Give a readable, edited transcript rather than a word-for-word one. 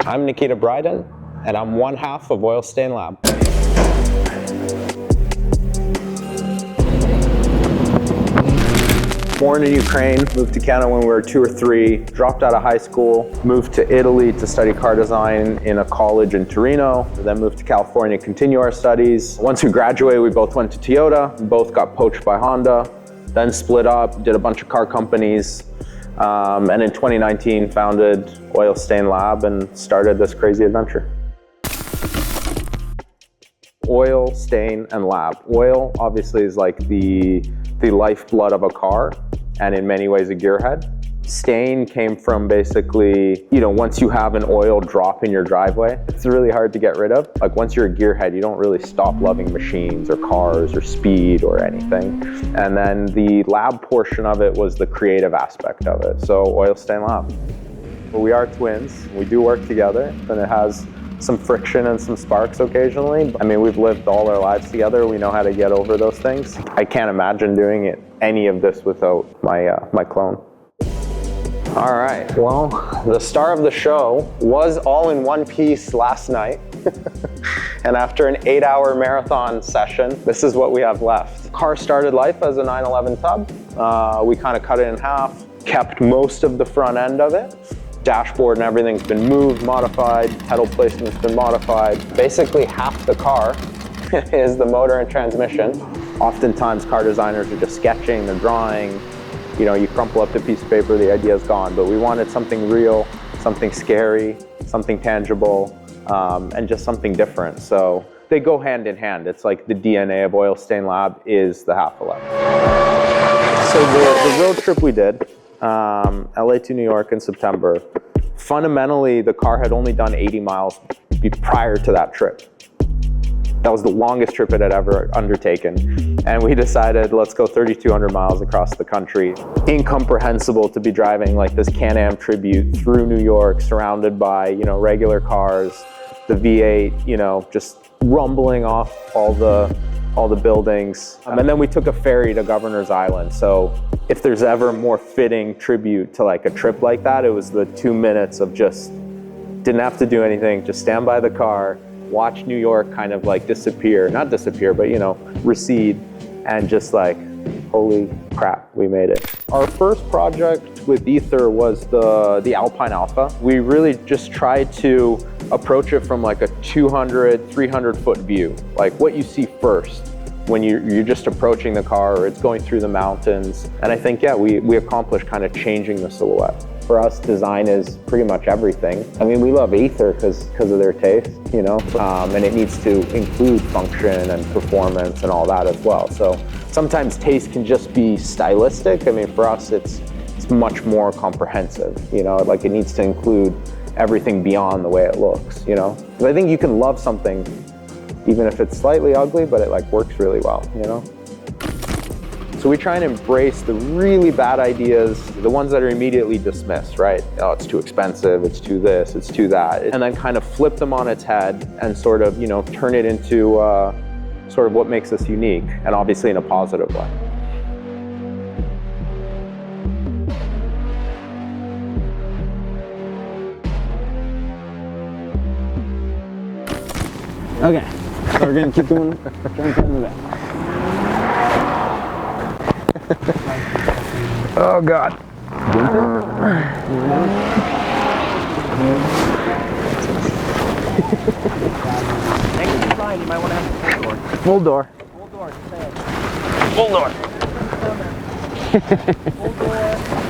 I'm Nikita Bryden, and I'm one half of OILSTAINLAB. Born in Ukraine, moved to Canada when we were 2 or 3, dropped out of high school, moved to Italy to study car design in a college in Torino, then moved to California to continue our studies. Once we graduated, we both went to Toyota, both got poached by Honda, then split up, did a bunch of car companies, and in 2019 founded OILSTAINLAB and started this crazy adventure. Oil, stain, and lab. Oil obviously is like the lifeblood of a car, and in many ways a gearhead. Stain came from basically, once you have an oil drop in your driveway, it's really hard to get rid of. Like once you're a gearhead, you don't really stop loving machines or cars or speed or anything. And then the lab portion of it was the creative aspect of it. So OILSTAINLAB. We are twins, we do work together, and it has some friction and some sparks occasionally. I mean, we've lived all our lives together. We know how to get over those things. I can't imagine doing any of this without my clone. All right, well, the star of the show was all in one piece last night. And after an 8-hour marathon session, this is what we have left. Car started life as a 911 tub. We kind of cut it in half, kept most of the front end of it. Dashboard and everything's been moved, modified, pedal placement's been modified. Basically half the car is the motor and transmission. Oftentimes car designers are just sketching, they're drawing, you crumple up the piece of paper, the idea's gone, but we wanted something real, something scary, something tangible, and just something different. So they go hand in hand. It's like the DNA of OILSTAINLAB is the half-elect. So the road trip we did, LA to New York in September, fundamentally the car had only done 80 miles prior to that trip. That was the longest trip it had ever undertaken. And we decided, let's go 3,200 miles across the country. Incomprehensible to be driving like this Can-Am Tribute through New York, surrounded by, regular cars, the V8, just rumbling off all the buildings. And then we took a ferry to Governor's Island. So if there's ever more fitting tribute to like a trip like that, it was the 2 minutes of just, didn't have to do anything, just stand by the car, watch New York kind of like disappear, not disappear, but recede, and just like, holy crap, we made it. Our first project with AETHER was the Alpine Alfa. We really just tried to approach it from like a 200, 300 foot view, like what you see first when you're just approaching the car or it's going through the mountains. And I think, yeah, we accomplished kind of changing the silhouette. For us, design is pretty much everything. I mean, we love AETHER because of their taste, and it needs to include function and performance and all that as well. So sometimes taste can just be stylistic. I mean, for us, it's much more comprehensive, like it needs to include everything beyond the way it looks, Because I think you can love something even if it's slightly ugly, but it like works really well, So we try and embrace the really bad ideas, the ones that are immediately dismissed, right? Oh, it's too expensive, it's too this, it's too that. And then kind of flip them on its head and sort of, turn it into sort of what makes us unique, and obviously in a positive way. Okay, so we're gonna keep doing, trying to do that. Oh God. Next design, you might want to have a Full door. full door. Full door. Full door.